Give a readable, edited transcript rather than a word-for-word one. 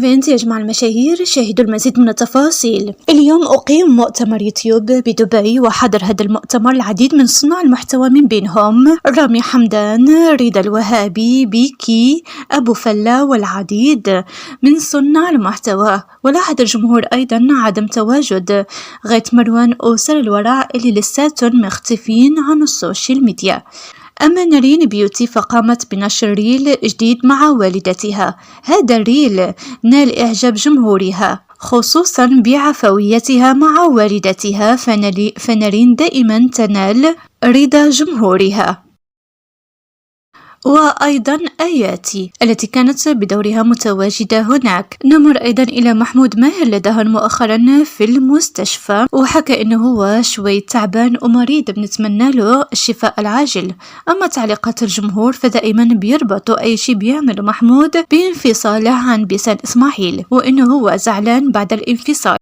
ايفنت يجمع المشاهير. شاهدوا المزيد من التفاصيل. اليوم أقيم مؤتمر يوتيوب بدبي، وحضر هذا المؤتمر العديد من صناع المحتوى، من بينهم رامي حمدان، رضا الوهابي، بيكي، أبو فلا، والعديد من صناع المحتوى. ولاحظ الجمهور أيضا عدم تواجد غيث مروان وسر الورع اللي لساتهم مختفين عن السوشيال ميديا. أما نارين بيوتي فقامت بنشر ريل جديد مع والدتها. هذا الريل نال إعجاب جمهورها، خصوصا بعفويتها مع والدتها، فنارين دائما تنال رضا جمهورها. وأيضا آياتي التي كانت بدورها متواجدة هناك. نمر أيضا إلى محمود ماهر لدهن مؤخرا في المستشفى، وحكى إنه هو شوي تعبان ومريض، بنتمنى له الشفاء العاجل. أما تعليقات الجمهور فدائما بيربطوا أي شيء بيعمله محمود بانفصاله عن بيسان إسماعيل، وإنه هو زعلان بعد الانفصال.